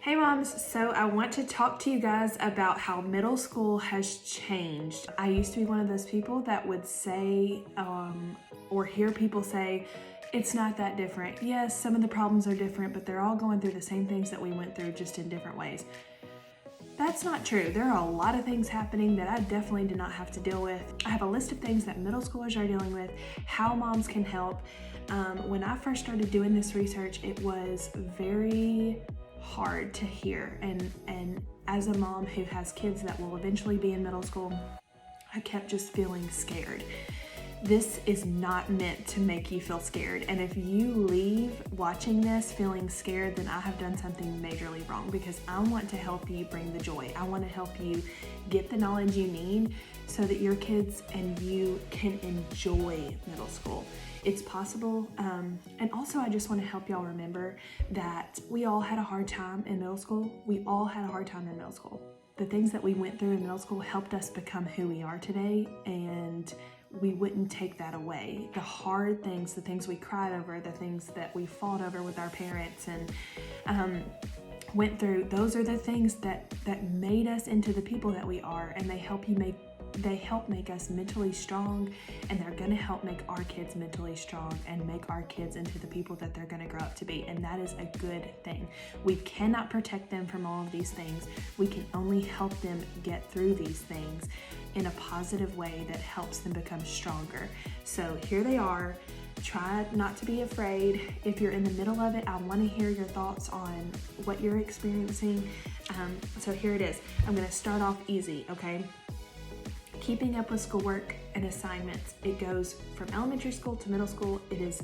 Hey moms, so I want to talk to you guys about how middle school has changed. I used to be one of those people that would say or hear people say, it's not that different. Yes, some of the problems are different, but they're all going through the same things that we went through, just in different ways. That's not true. There are a lot of things happening that I definitely did not have to deal with. I have a list of things that middle schoolers are dealing with, how moms can help. When I first started doing this research, it was very hard to hear, and as a mom who has kids that will eventually be in middle school, I kept just feeling scared. This is not meant to make you feel scared, and if you leave watching this feeling scared, then I have done something majorly wrong, because I want to help you bring the joy. I want to help you get the knowledge you need so that your kids and you can enjoy middle school. It's possible, and also I just want to help y'all remember that we all had a hard time in middle school. We all had a hard time in middle school. The things that we went through in middle school helped us become who we are today, and we wouldn't take that away. The hard things, the things we cried over, the things that we fought over with our parents and went through, those are the things that made us into the people that we are, and they help make us mentally strong, and they're going to help make our kids mentally strong and make our kids into the people that they're going to grow up to be, and that is a good thing. We cannot protect them from all of these things. We can only help them get through these things in a positive way that helps them become stronger. So here they are. Try not to be afraid. If you're in the middle of it, I want to hear your thoughts on what you're experiencing. So here it is. I'm going to start off easy, okay? Keeping up with schoolwork and assignments. It goes from elementary school to middle school. It is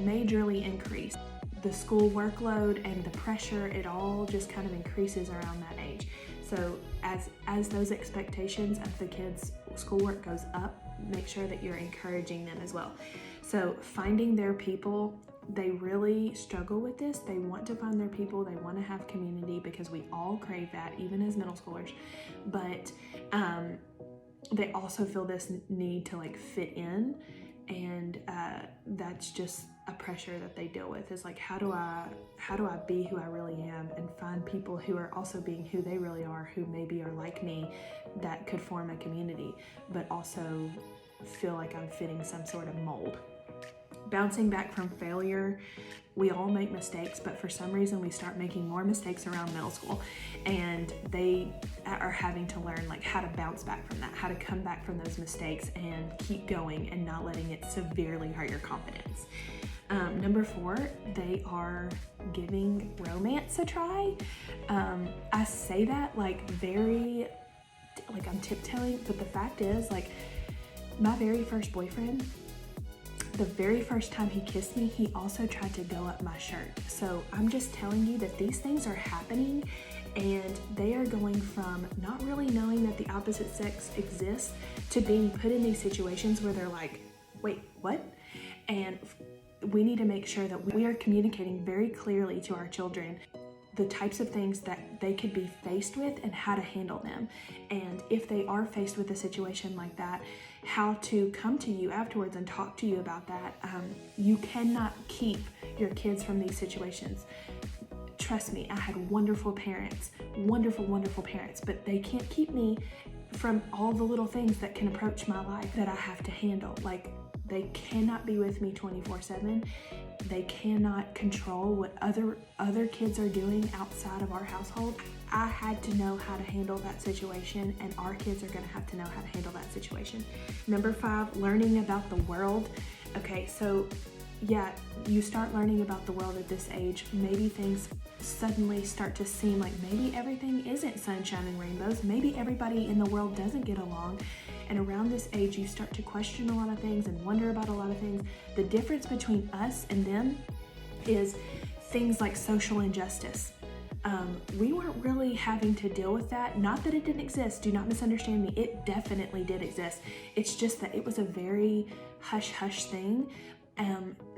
majorly increased. The school workload and the pressure, it all just kind of increases around that age. So as those expectations of the kids' schoolwork goes up, make sure that you're encouraging them as well. So finding their people, they really struggle with this. They want to find their people. They want to have community, because we all crave that, even as middle schoolers. But they also feel this need to like fit in, and that's just a pressure that they deal with. Is like, how do I be who I really am, and find people who are also being who they really are, who maybe are like me, that could form a community, but also feel like I'm fitting some sort of mold. Bouncing back from failure. We all make mistakes, but for some reason we start making more mistakes around middle school, and they are having to learn like how to bounce back from that, how to come back from those mistakes and keep going and not letting it severely hurt your confidence. Number 4, they are giving romance a try. I say that like very, like I'm tiptoeing, but the fact is, like, my very first boyfriend, the very first time he kissed me, he also tried to go up my shirt. So I'm just telling you that these things are happening, and they are going from not really knowing that the opposite sex exists to being put in these situations where they're like, wait, what? And we need to make sure that we are communicating very clearly to our children the types of things that they could be faced with and how to handle them. And if they are faced with a situation like that, how to come to you afterwards and talk to you about that. You cannot keep your kids from these situations. Trust me, I had wonderful parents, wonderful parents, but they can't keep me from all the little things that can approach my life that I have to handle. Like, they cannot be with me 24/7. They cannot control what other kids are doing outside of our household. I had to know how to handle that situation, and our kids are gonna have to know how to handle that situation. Number 5, learning about the world. Okay, so yeah, you start learning about the world at this age. Maybe things suddenly start to seem like maybe everything isn't sunshine and rainbows. Maybe everybody in the world doesn't get along. And around this age, you start to question a lot of things and wonder about a lot of things. The difference between us and them is things like social injustice. We weren't really having to deal with that. Not that it didn't exist. Do not misunderstand me. It definitely did exist. It's just that it was a very hush-hush thing.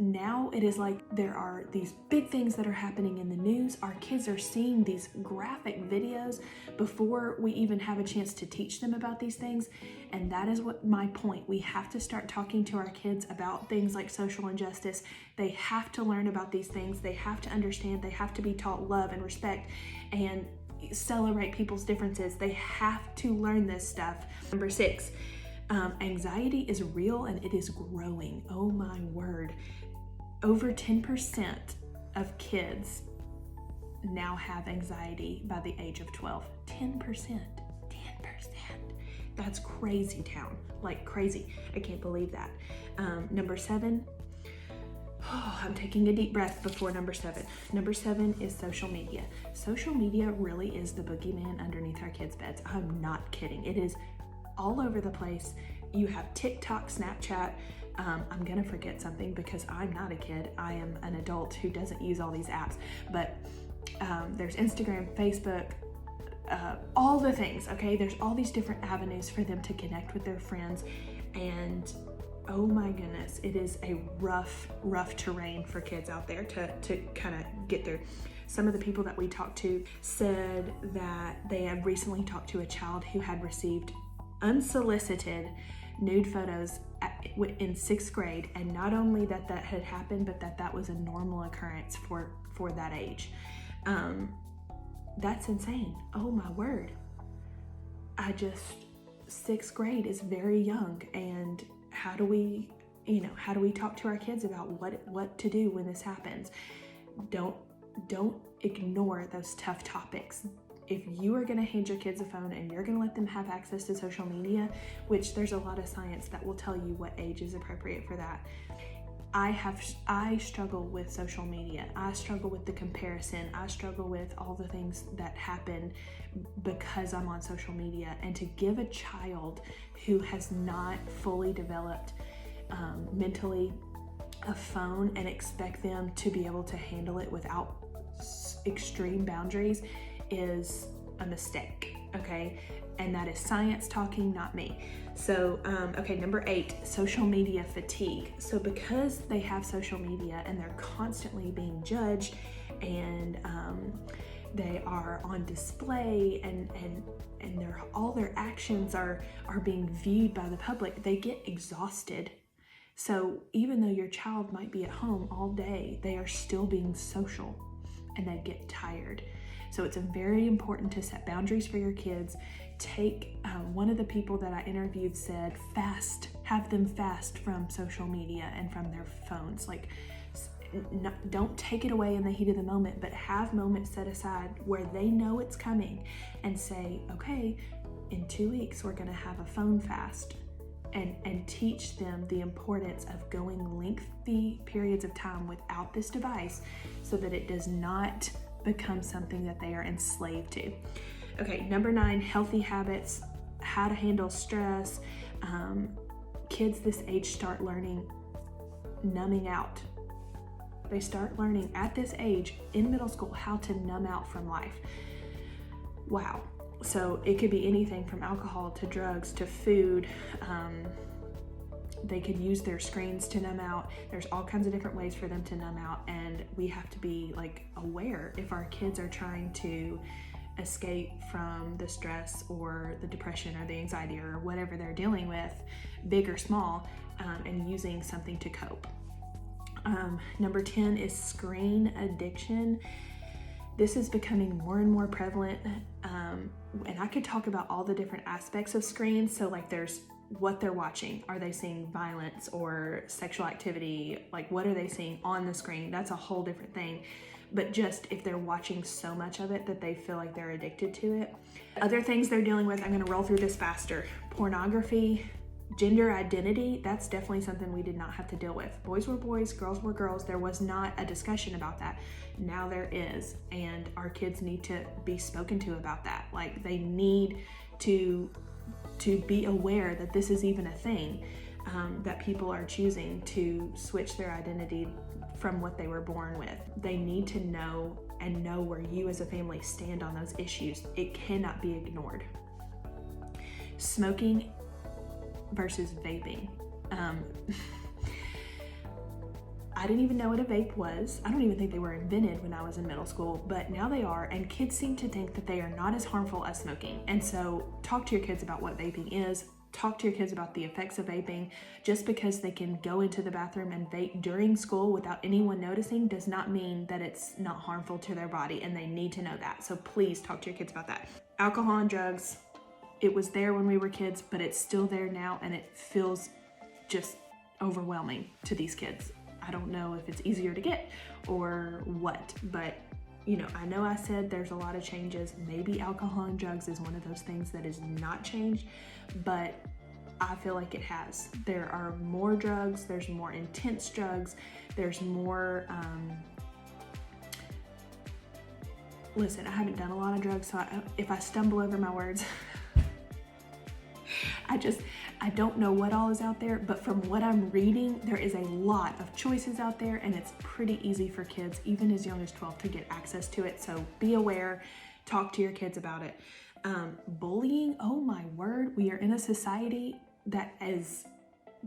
Now it is like there are these big things that are happening in the news. Our kids are seeing these graphic videos before we even have a chance to teach them about these things. And that is what my point. We have to start talking to our kids about things like social injustice. They have to learn about these things. They have to understand. They have to be taught love and respect and celebrate people's differences. They have to learn this stuff. Number 6. Anxiety is real and it is growing. Oh my word. Over 10% of kids now have anxiety by the age of 12. 10%. That's crazy town. Like crazy. I can't believe that. Number 7. Oh, I'm taking a deep breath before number 7. Number 7 is social media. Social media really is the boogeyman underneath our kids' beds. I'm not kidding. It is all over the place. You have TikTok, Snapchat. I'm gonna forget something because I'm not a kid. I am an adult who doesn't use all these apps. But there's Instagram, Facebook, all the things, okay? There's all these different avenues for them to connect with their friends. And oh my goodness, it is a rough terrain for kids out there to kind of get through. Some of the people that we talked to said that they had recently talked to a child who had received unsolicited nude photos in 6th grade, and not only that had happened, but that was a normal occurrence for that age. That's insane. Oh my word. 6th grade is very young, and how do we talk to our kids about what to do when this happens? Don't ignore those tough topics. If you are going to hand your kids a phone and you're going to let them have access to social media, which there's a lot of science that will tell you what age is appropriate for that. I struggle with social media. I struggle with the comparison. I struggle with all the things that happen because I'm on social media. And to give a child who has not fully developed mentally a phone and expect them to be able to handle it without extreme boundaries is a mistake, okay? And that is science talking, not me. So, okay, number 8, social media fatigue. So because they have social media and they're constantly being judged and they are on display and all their actions are being viewed by the public, they get exhausted. So even though your child might be at home all day, they are still being social and they get tired. So it's very important to set boundaries for your kids. One of the people that I interviewed said have them fast from social media and from their phones. Like, don't take it away in the heat of the moment, but have moments set aside where they know it's coming and say, okay, in 2 weeks, we're gonna have a phone fast. And teach them the importance of going lengthy periods of time without this device so that it does not become something that they are enslaved to. Okay, number 9, healthy habits, how to handle stress. Kids this age start learning numbing out. They start learning at this age in middle school how to numb out from life. Wow. So it could be anything from alcohol to drugs to food. They could use their screens to numb out. There's all kinds of different ways for them to numb out, and we have to be aware if our kids are trying to escape from the stress or the depression or the anxiety or whatever they're dealing with, big or small, and using something to cope. Number 10 is screen addiction. This is becoming more and more prevalent, and I could talk about all the different aspects of screens. So there's what they're watching. Are they seeing violence or sexual activity? What are they seeing on the screen? That's a whole different thing. But just if they're watching so much of it that they feel like they're addicted to it. Other things they're dealing with, I'm gonna roll through this faster. Pornography, gender identity, that's definitely something we did not have to deal with. Boys were boys, girls were girls. There was not a discussion about that. Now there is, and our kids need to be spoken to about that. They need to be aware that this is even a thing, that people are choosing to switch their identity from what they were born with. They need to know where you as a family stand on those issues. It cannot be ignored. Smoking versus vaping. I didn't even know what a vape was. I don't even think they were invented when I was in middle school, but now they are, and kids seem to think that they are not as harmful as smoking. And so talk to your kids about what vaping is. Talk to your kids about the effects of vaping. Just because they can go into the bathroom and vape during school without anyone noticing does not mean that it's not harmful to their body, and they need to know that. So please talk to your kids about that. Alcohol and drugs, it was there when we were kids, but it's still there now, and it feels just overwhelming to these kids. I don't know if it's easier to get or what, but I know I said there's a lot of changes. Maybe alcohol and drugs is one of those things that is not changed, but I feel like it has. There are more drugs, there's more intense drugs, there's more, listen, I haven't done a lot of drugs, so if I stumble over my words, I don't know what all is out there, but from what I'm reading, there is a lot of choices out there, and it's pretty easy for kids, even as young as 12, to get access to it. So be aware, talk to your kids about it. Bullying, oh my word, we are in a society that is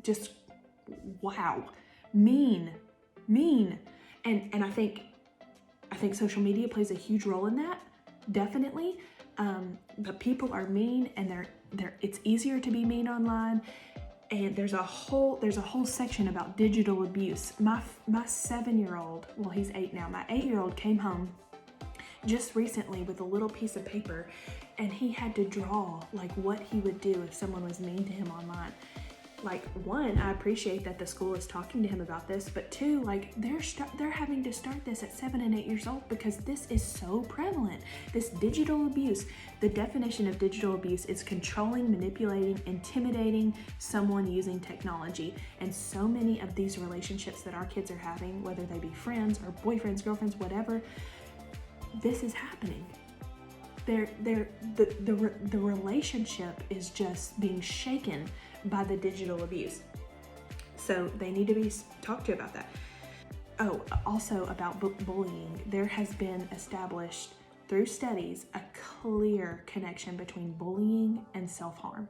just, wow, mean. And I think social media plays a huge role in that, definitely. But people are mean, and it's easier to be mean online. And there's a whole section about digital abuse. My 7-year-old, well, he's 8 now. My 8-year-old came home just recently with a little piece of paper, and he had to draw like what he would do if someone was mean to him online. Like, one, I appreciate that the school is talking to him about this, but two, like, they're having to start this at 7 and 8 years old because this is so prevalent. This digital abuse, the definition of digital abuse is controlling, manipulating, intimidating someone using technology. And so many of these relationships that our kids are having, whether they be friends or boyfriends, girlfriends, whatever, this is happening. The relationship is just being shaken by the digital abuse. So they need to be talked to about that. Oh, also about bullying, there has been established through studies a clear connection between bullying and self-harm.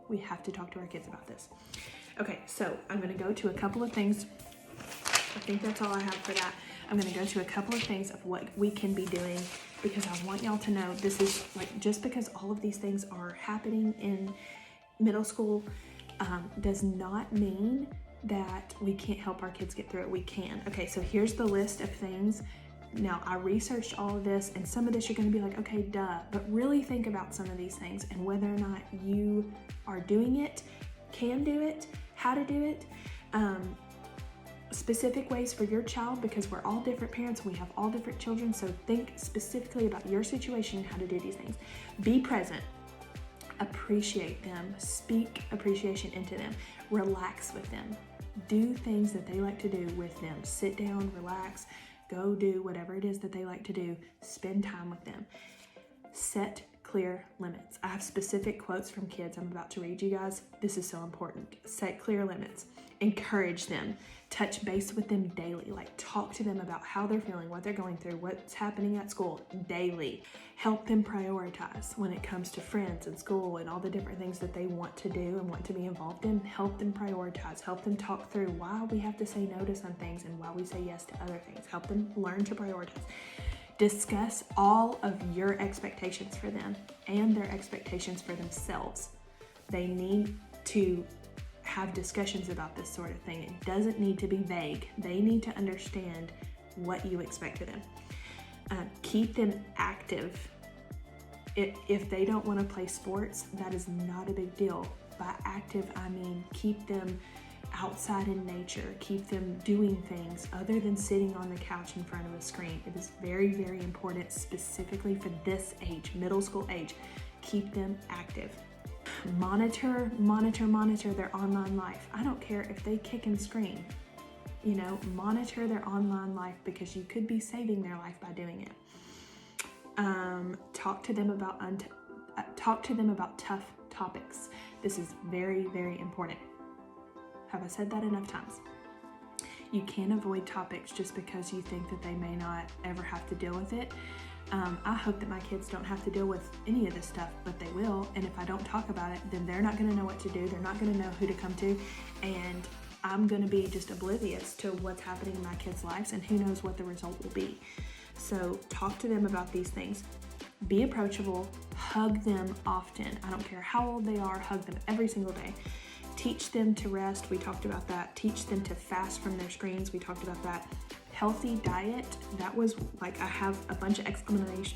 We have to talk to our kids about this. Okay, so I'm going to go to a couple of things. I think that's all I have for that. I'm going to go to a couple of things of what we can be doing, because I want y'all to know this is like, just because all of these things are happening in middle school does not mean that we can't help our kids get through it. We can. Okay, so here's the list of things. Now, I researched all of this, and some of this you're going to be like, okay, duh, but really think about some of these things and whether or not you are doing it, can do it, how to do it. Specific ways for your child, because we're all different parents, we have all different children, so think specifically about your situation and how to do these things. Be present, appreciate them, speak appreciation into them, relax with them, do things that they like to do with them, sit down, relax, go do whatever it is that they like to do, spend time with them. Set clear limits. I have specific quotes from kids I'm about to read you guys. This is so important. Set clear limits. Encourage them. Touch base with them daily. Like, talk to them about how they're feeling, what they're going through, what's happening at school daily. Help them prioritize when it comes to friends and school and all the different things that they want to do and want to be involved in. Help them prioritize. Help them talk through why we have to say no to some things and why we say yes to other things. Help them learn to prioritize. Discuss all of your expectations for them and their expectations for themselves. They need to have discussions about this sort of thing. It doesn't need to be vague. They need to understand what you expect of them. Keep them active. If they don't want to play sports, that is not a big deal. By active, I mean keep them outside in nature, keep them doing things other than sitting on the couch in front of a screen. It is very, very important, specifically for this age, middle school age. Keep them active. Monitor their online life. I don't care if they kick and scream. Monitor their online life, because you could be saving their life by doing it. Talk to them about tough topics. This is very, very important. Have I said that enough times? You can't avoid topics just because you think that they may not ever have to deal with it. I hope that my kids don't have to deal with any of this stuff, but they will. And if I don't talk about it, then they're not going to know what to do. They're not going to know who to come to. And I'm gonna be just oblivious to what's happening in my kids' lives, and who knows what the result will be. So talk to them about these things. Be approachable, hug them often. I don't care how old they are, hug them every single day. Teach them to rest, we talked about that. Teach them to fast from their screens, we talked about that. Healthy diet, that was like, I have a bunch of exclamation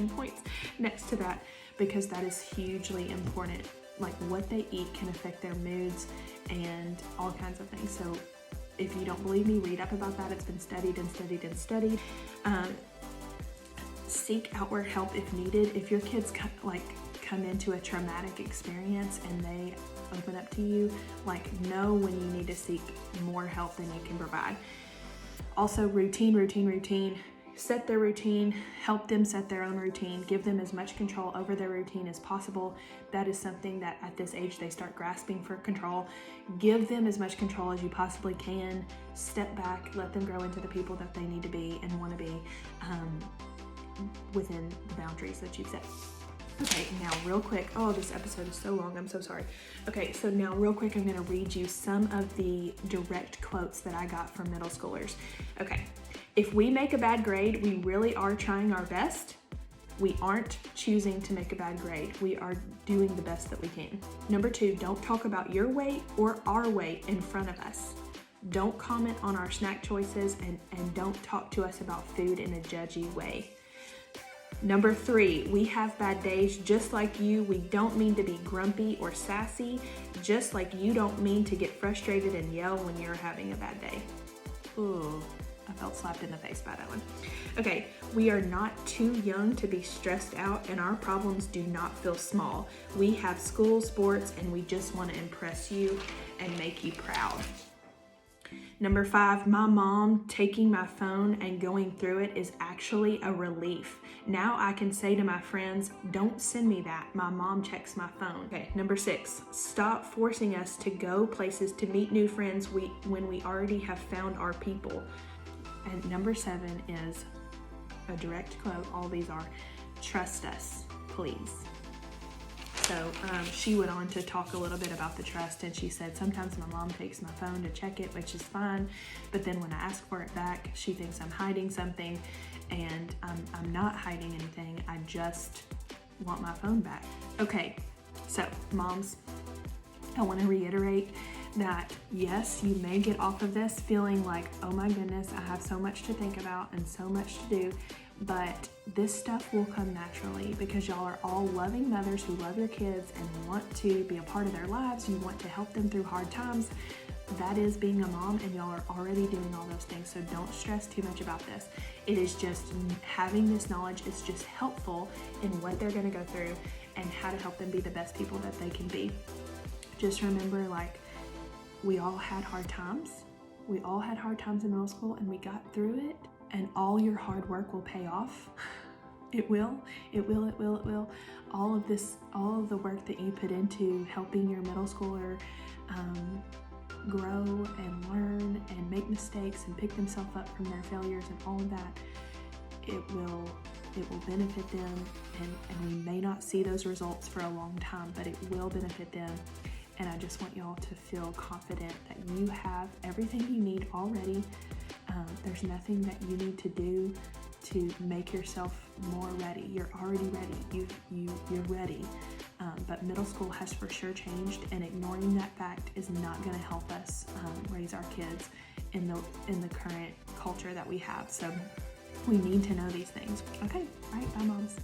points next to that, because that is hugely important. Like, what they eat can affect their moods and all kinds of things. So if you don't believe me, read up about that. It's been studied and studied and studied. Seek outward help if needed. If your kids come into a traumatic experience and they open up to you, like, know when you need to seek more help than you can provide. Also, routine. Set their routine, help them set their own routine, give them as much control over their routine as possible. That is something that at this age they start grasping for control. Give them as much control as you possibly can. Step back, let them grow into the people that they need to be and want to be within the boundaries that you've set. Okay, now real quick, oh, this episode is so long, I'm so sorry. Okay, so now real quick, I'm gonna read you some of the direct quotes that I got from middle schoolers. Okay, if we make a bad grade, we really are trying our best. We aren't choosing to make a bad grade. We are doing the best that we can. Number 2, don't talk about your weight or our weight in front of us. Don't comment on our snack choices, and don't talk to us about food in a judgy way. Number 3, we have bad days just like you. We don't mean to be grumpy or sassy, just like you don't mean to get frustrated and yell when you're having a bad day. Ooh, I felt slapped in the face by that one. Okay, we are not too young to be stressed out, and our problems do not feel small. We have school, sports, and we just want to impress you and make you proud. Number 5, my mom taking my phone and going through it is actually a relief. Now I can say to my friends, don't send me that. My mom checks my phone. Okay, number 6, stop forcing us to go places to meet new friends when we already have found our people. And number 7 is a direct quote. All these are, trust us, please. So she went on to talk a little bit about the trust, and she said, sometimes my mom takes my phone to check it, which is fine, but then when I ask for it back, she thinks I'm hiding something, and I'm not hiding anything. I just want my phone back. Okay, so moms, I want to reiterate that yes, you may get off of this feeling like, oh my goodness, I have so much to think about and so much to do. But this stuff will come naturally because y'all are all loving mothers who love your kids and want to be a part of their lives. You want to help them through hard times. That is being a mom, and y'all are already doing all those things. So don't stress too much about this. It is just having this knowledge is just helpful in what they're going to go through and how to help them be the best people that they can be. Just remember, like, we all had hard times. We all had hard times in middle school, and we got through it. And all your hard work will pay off. It will. All of the work that you put into helping your middle schooler grow and learn and make mistakes and pick themselves up from their failures and all of that, it will benefit them. And we may not see those results for a long time, but it will benefit them. And I just want y'all to feel confident that you have everything you need already. There's nothing that you need to do to make yourself more ready. You're already ready. You're ready. But middle school has for sure changed, and ignoring that fact is not going to help us raise our kids in the current culture that we have. So we need to know these things. Okay, all right, bye moms.